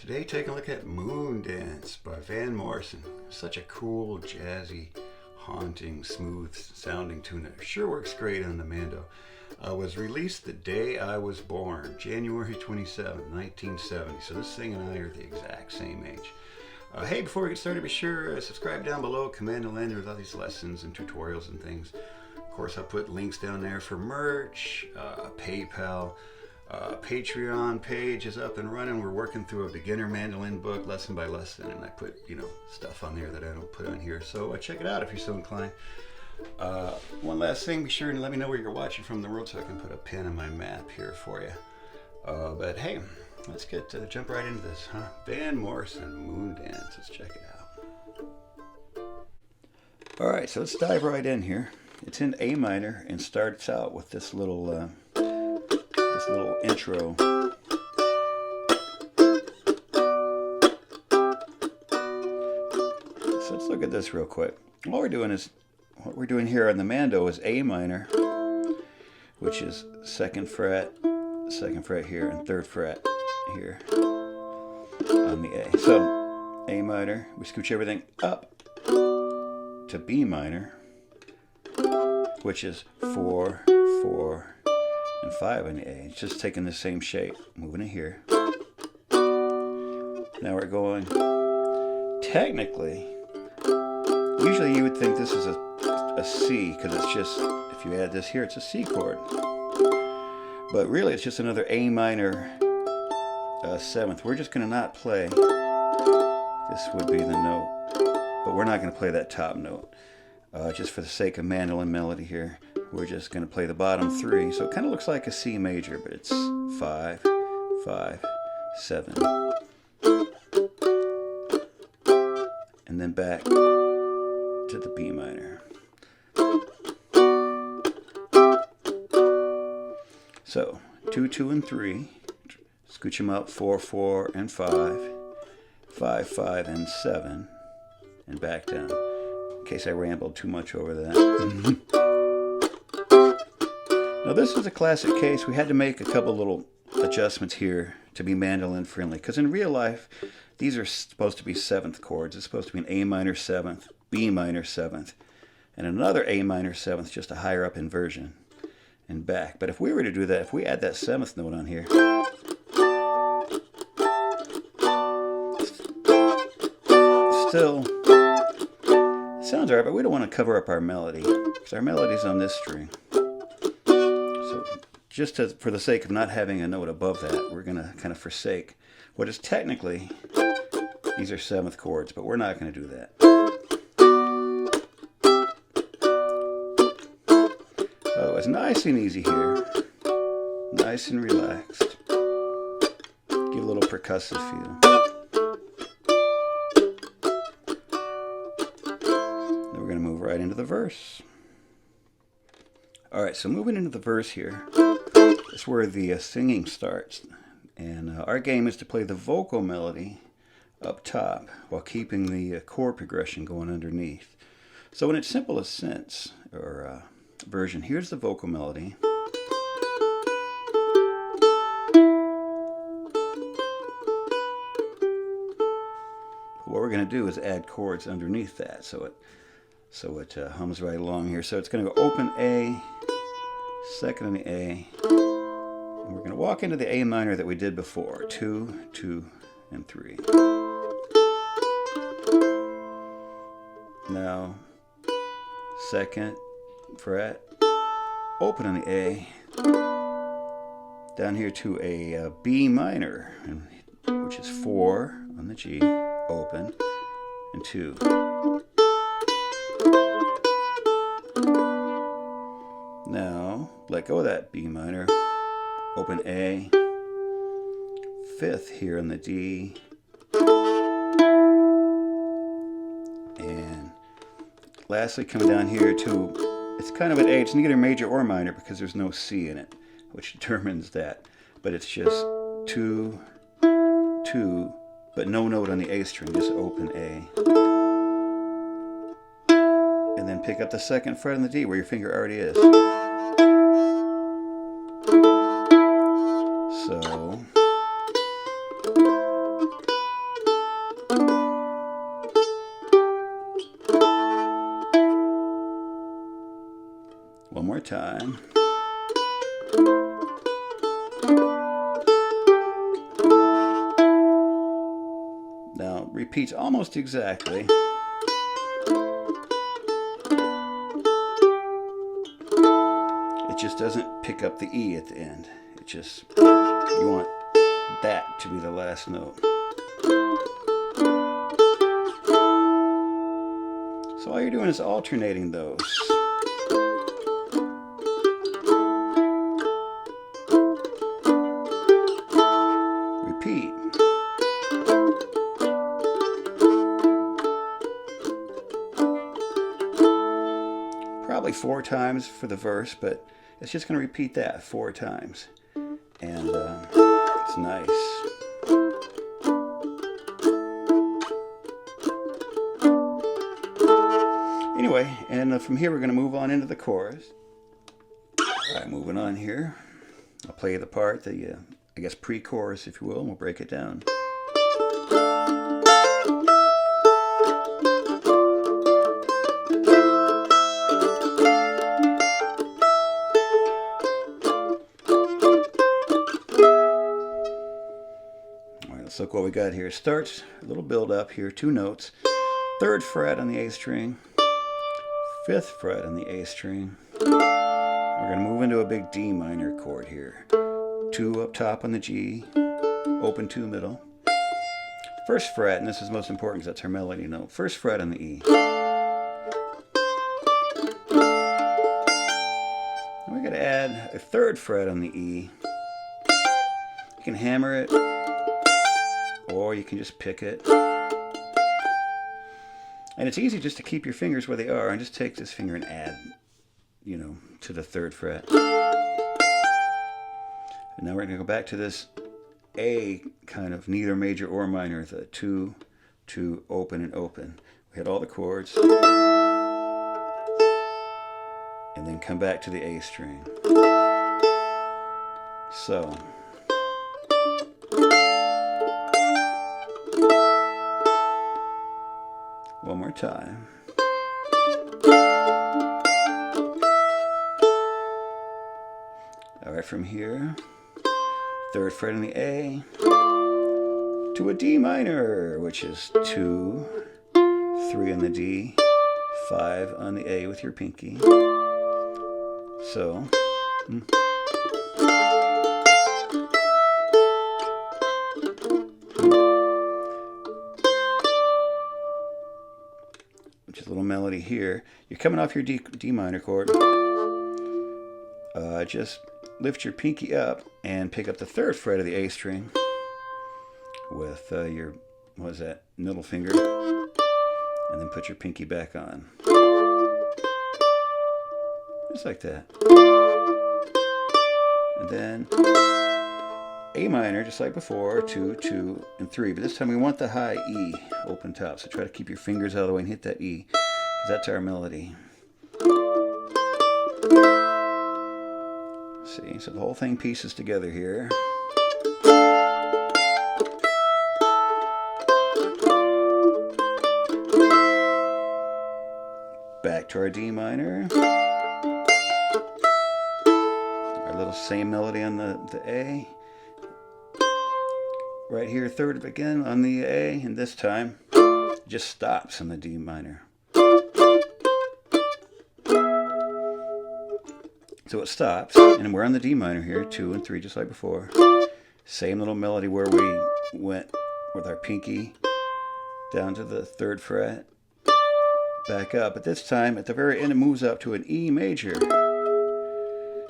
Today, taking a look at Moondance by Van Morrison. Such a cool, jazzy, haunting, smooth sounding tune that sure works great on the Mando. Was released the day I was born, January 27, 1970. So this thing and I are the exact same age. Hey, before we get started, be sure to subscribe down below. COMANDOLIN, there's all these lessons and tutorials and things. Of course, I'll put links down there for merch, PayPal. Patreon page is up and running. We're working through a beginner mandolin book, lesson by lesson, and I put, stuff on there that I don't put on here. So check it out if you're so inclined. One last thing, be sure and let me know where you're watching from the world so I can put a pin on my map here for you. But hey, let's jump right into this, huh? Van Morrison, Moondance. Let's check it out. All right, so let's dive right in here. It's in A minor and starts out with this little intro. So let's look at this real quick. What we're doing here on the Mando is A minor, which is second fret here, and third fret here on the A. So A minor, we scooch everything up to B minor, which is 4, 4, and 5 on the A. It's just taking the same shape, moving it here. Now we're going, technically, usually you would think this is a C, because it's just, if you add this here, it's a C chord. But really, it's just another A minor 7th. We're just going to not play, this would be the note, but we're not going to play that top note. Just for the sake of mandolin melody here, we're just going to play the bottom 3. So it kind of looks like a C major, but it's 5, 5, 7. And then back to the B minor. So 2, 2, and 3. Scooch them up, 4, 4, and 5. 5, 5, and 7. And back down. In case I rambled too much over that. Now this is a classic case. We had to make a couple little adjustments here to be mandolin friendly, because in real life these are supposed to be 7th chords. It's supposed to be an A minor 7th, B minor 7th, and another A minor 7th, just a higher up inversion and back. But if we were to do that, if we add that 7th note on here, still sounds alright, but we don't want to cover up our melody, because our melody's on this string. So just for the sake of not having a note above that, we're going to kind of forsake what is technically, these are 7th chords, but we're not going to do that. Oh, it's nice and easy here. Nice and relaxed. Give a little percussive feel. We're going to move right into the verse. Alright, so moving into the verse here is where the singing starts. And our game is to play the vocal melody up top while keeping the chord progression going underneath. So in its simplest sense, or version, here's the vocal melody. What we're going to do is add chords underneath that, so it hums right along here. So it's going to go open A, second on the A, and we're going to walk into the A minor that we did before, 2, 2, and 3. Now, second fret, open on the A, down here to a B minor, which is 4 on the G, open, and 2. Now, let go of that B minor, open A, 5th here on the D, and lastly coming down here to, it's kind of an A, it's neither major or minor because there's no C in it, which determines that, but it's just 2, 2, but no note on the A string, just open A. And then pick up the 2nd fret on the D where your finger already is. So time. Now, repeats almost exactly. It just doesn't pick up the E at the end. It just, you want that to be the last note. So all you're doing is alternating those. Repeat. Probably 4 times for the verse, but it's just going to repeat that 4 times. And it's nice. Anyway, and from here we're going to move on into the chorus. Alright, moving on here. I'll play the part, the I guess pre-chorus if you will, and we'll break it down. Alright, let's look what we got here. It starts, a little build up here, 2 notes. 3rd fret on the A string, 5th fret on the A string. We're going to move into a big D minor chord here. 2 up top on the G, open 2 middle. 1st fret, and this is most important because that's our melody note. 1st fret on the E. And we're going to add a 3rd fret on the E. You can hammer it, or you can just pick it. And it's easy just to keep your fingers where they are and just take this finger and add, you know, to the 3rd fret. And now we're going to go back to this A kind of neither major or minor, the 2, 2, open and open. We hit all the chords. And then come back to the A string. So. One more time. All right, from here, 3rd fret on the A to a D minor, which is 2, 3 on the D, 5 on the A with your pinky. So. Just a little melody here. You're coming off your D minor chord. Just lift your pinky up and pick up the 3rd fret of the A string with your, what is that, middle finger, and then put your pinky back on. Just like that. And then A minor, just like before, 2, 2, and 3. But this time we want the high E open top. So try to keep your fingers out of the way and hit that E, because that's our melody. See, so the whole thing pieces together here. Back to our D minor. Our little same melody on the A. Right here, 3rd again on the A, and this time it just stops on the D minor. So it stops, and we're on the D minor here, 2 and 3, just like before. Same little melody where we went with our pinky down to the 3rd fret, back up. But this time, at the very end, it moves up to an E major,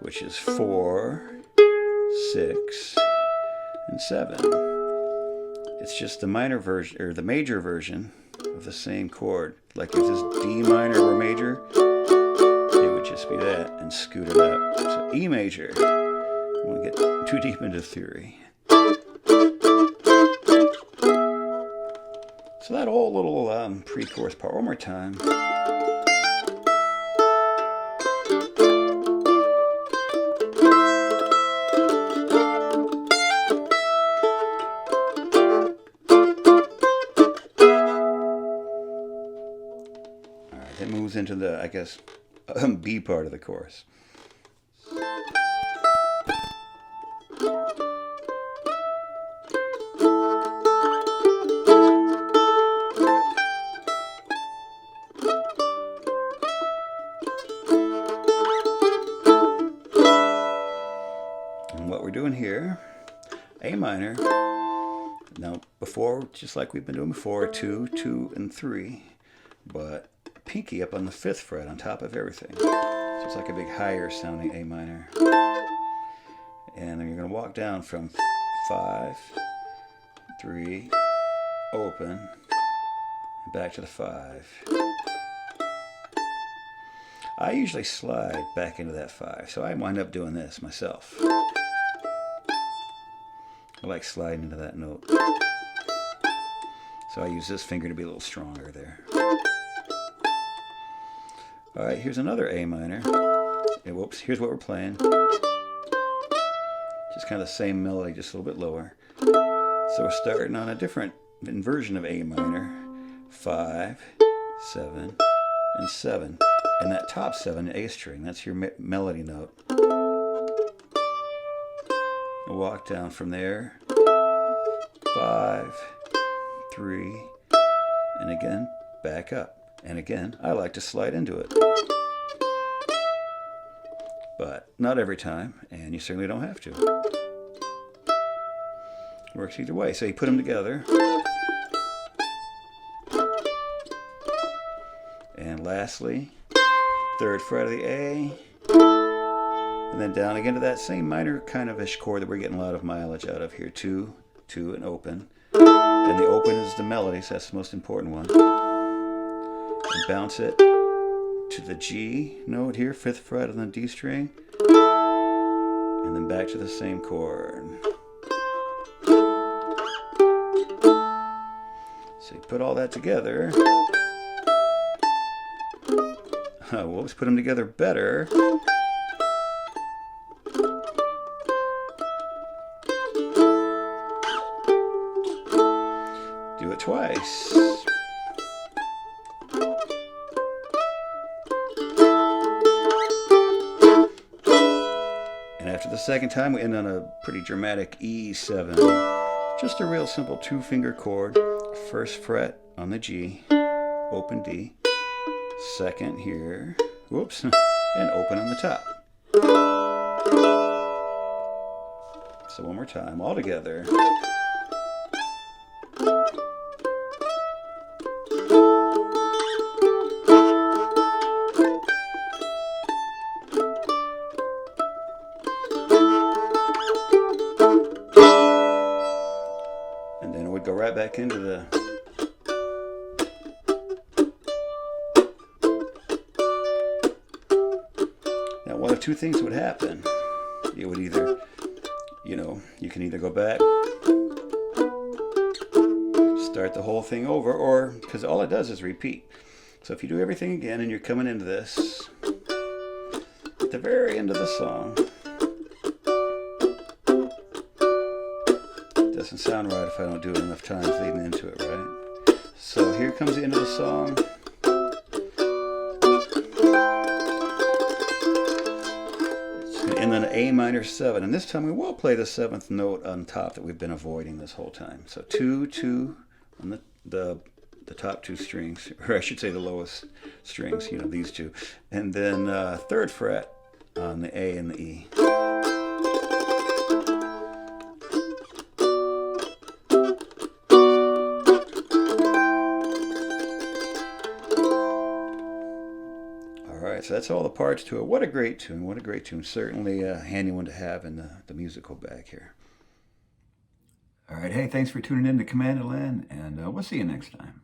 which is 4, 6, and 7. It's just the minor version, or the major version of the same chord. Like if this D minor were major, it would just be that and scoot it up. So E major. I won't get too deep into theory. So that whole little pre-chorus part, one more time. It moves into the, I guess, B part of the chorus. A minor. Now before, just like we've been doing before, 2, 2, and 3, but pinky up on the 5th fret on top of everything. So it's like a big higher sounding A minor. And then you're going to walk down from 5, 3, open, and back to the 5. I usually slide back into that 5, so I wind up doing this myself. I like sliding into that note. So I use this finger to be a little stronger there. Alright, here's another A minor. And whoops, here's what we're playing. Just kind of the same melody, just a little bit lower. So we're starting on a different inversion of A minor. 5, 7, and 7. And that top 7, A string, that's your melody note. And walk down from there. 5, 3, and again, back up. And again, I like to slide into it. But not every time, and you certainly don't have to. Works either way. So you put them together. And lastly, 3rd fret of the A, and then down again to that same minor kind of ish chord that we're getting a lot of mileage out of here. 2, 2, and open. And the open is the melody, so that's the most important one. And bounce it to the G note here, 5th fret on the D string, and then back to the same chord. So you put all that together. We'll always put them together better. Do it twice. And after the second time, we end on a pretty dramatic E7. Just a real simple 2-finger chord. 1st fret on the G, open D. 2nd here, whoops, and open on the top. So one more time, all together. And then it would go right back into the one of two things would happen. It would either, you can either go back, start the whole thing over, or, because all it does is repeat. So if you do everything again and you're coming into this, at the very end of the song, it doesn't sound right if I don't do it enough times leading into it, right? So here comes the end of the song. And then A minor 7, and this time we will play the 7th note on top that we've been avoiding this whole time. So 2, 2 on the top 2 strings, or I should say the lowest strings, these two, and then 3rd fret on the A and the E. Alright, so that's all the parts to it. What a great tune, what a great tune. Certainly a handy one to have in the musical bag here. Alright, hey, thanks for tuning in to COMANDOLIN, and we'll see you next time.